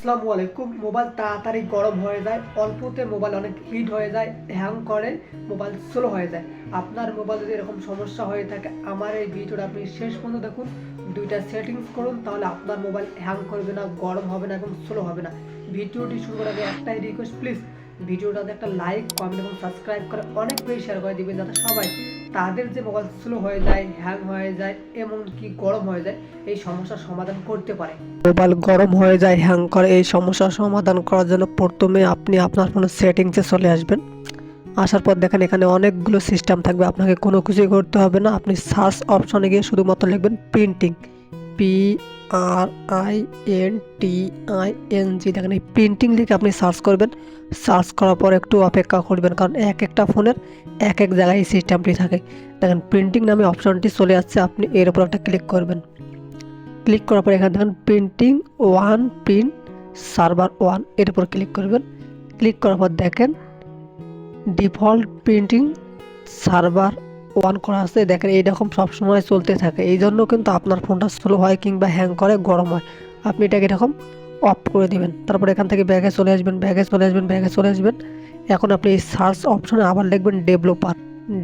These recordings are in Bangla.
আসসালামু আলাইকুম। মোবাইল তাড়াতাড়ি গরম হয়ে যায়, অল্পতে মোবাইল অনেক হিট হয়ে যায়, হ্যাং করে, মোবাইল স্লো হয়ে যায়। আপনার মোবাইল যদি এরকম সমস্যা হয়ে থাকে, আমার এই ভিডিওটা আপনি শেষ পর্যন্ত দেখুন। দুইটা সেটিংস করুন, তাহলে আপনার মোবাইল হ্যাং করবে না, গরম হবে না এবং স্লো হবে না। ভিডিওটি শুরু করার আগে একটাই রিকোয়েস্ট, প্লিজ ভিডিওটাতে একটা লাইক, কমেন্ট এবং সাবস্ক্রাইব করে অনেক বেশি শেয়ার করে দিবেন, যাতে সবাই তাদের যে মোবাইল স্লো হয়ে যায়, হ্যাং হয়ে যায়, এমনকি গরম হয়ে যায়, এই সমস্যার সমাধান করতে পারে। মোবাইল গরম হয়ে যায়, হ্যাং করে, এই সমস্যার সমাধান করার জন্য প্রথমে আপনি আপনার ফোনের সেটিংসে চলে আসবেন। আসার পর দেখেন এখানে অনেকগুলো সিস্টেম থাকবে, আপনাকে কোনো কিছুই করতে হবে না। আপনি সার্চ অপশনে গিয়ে শুধুমাত্র লিখবেন প্রিন্টিং, PRINTING। দেখেন এই প্রিন্টিং লিখে আপনি সার্চ করবেন। সার্চ করার পর একটু অপেক্ষা করবেন, কারণ এক একটা ফোনের এক এক জায়গায় এই সিস্টেমটি থাকে। দেখেন প্রিন্টিং নামে অপশনটি চলে আসছে, আপনি এর উপর একটা ক্লিক করবেন। ক্লিক করার পর এখানে দেখেন printing one, print server one, এর উপর ক্লিক করবেন। ক্লিক করার পর দেখেন ডিফল্ট প্রিন্টিং সার্ভার ওয়ান করা আছে। দেখেন এইরকম সবসময় চলতে থাকে, এই জন্য কিন্তু আপনার ফোনটা স্লো হয় কিংবা হ্যাং করে, গরম হয়। আপনি এটাকে এরকম অফ করে দিবেন। তারপর এখান থেকে ব্যাগে চলে আসবেন, এখন আপনি এই সার্চ অপশনে আবার লিখবেন ডেভেলপার,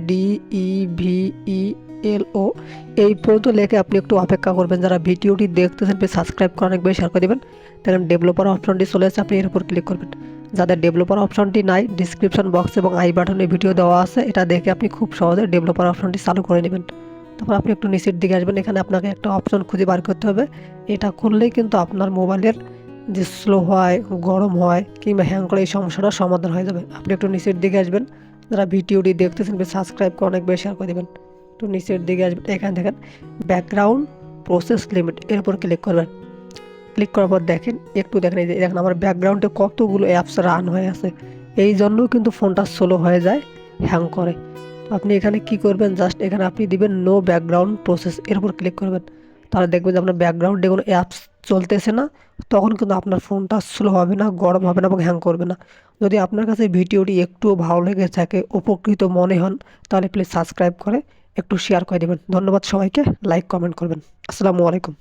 DEVELO, এই পর্যন্ত লিখে আপনি একটু অপেক্ষা করবেন। যারা ভিডিওটি দেখতেছেন প্লিজ সাবস্ক্রাইব করে অনেক বেশি শেয়ার করে দেবেন। দেখেন ডেভেলপার অপশনটি চলে আসছে, আপনি এর উপর ক্লিক করবেন। যাদের ডেভেলপার অপশনটি নাই, ডিসক্রিপশন বক্স এবং আই বাটনে ভিডিও দেওয়া আছে, এটা দেখে আপনি খুব সহজে ডেভেলপার অপশনটি চালু করে নেবেন। তারপর আপনি একটু নিচের দিকে আসবেন, এখানে আপনাকে একটা অপশন খুঁজে বার করতে হবে। এটা করলেই কিন্তু আপনার মোবাইলের যে স্লো হয়, গরম হয় কিংবা হ্যাং করে, এই সমস্যাটার সমাধান হয়ে যাবে। আপনি একটু নিচের দিকে আসবেন, যারা ভিডিওটি দেখতেছেন প্লিজ সাবস্ক্রাইব করে অনেক বেশি শেয়ার করে দেবেন। একটু নিচের দিকে আসবেন, এখানে দেখেন ব্যাকগ্রাউন্ড প্রসেস লিমিট, এর উপর ক্লিক করবেন। ক্লিক করার পর দেখেন এই যে দেখেন আমার ব্যাকগ্রাউন্ডে কতগুলো অ্যাপস রান হয়ে আছে, এই জন্য কিন্তু ফোনটা স্লো হয়ে যায়, হ্যাং করে। আপনি এখানে কি করবেন, জাস্ট এখানে আপনি দিবেন নো ব্যাকগ্রাউন্ড প্রসেস, এর উপর ক্লিক করবেন। তাহলে দেখবেন যে আপনার ব্যাকগ্রাউন্ডে কোনো অ্যাপস চলতেছে না, তখন কিন্তু আপনার ফোনটা স্লো হবে না, গরম হবে না এবং হ্যাং করবে না। যদি আপনার কাছে ভিডিওটি একটুও ভালো লেগে থাকে, উপকৃত মনে হন, তাহলে প্লিজ সাবস্ক্রাইব করে একটু শেয়ার করে দেবেন। ধন্যবাদ সবাইকে, লাইক কমেন্ট করবেন। আসসালামু আলাইকুম।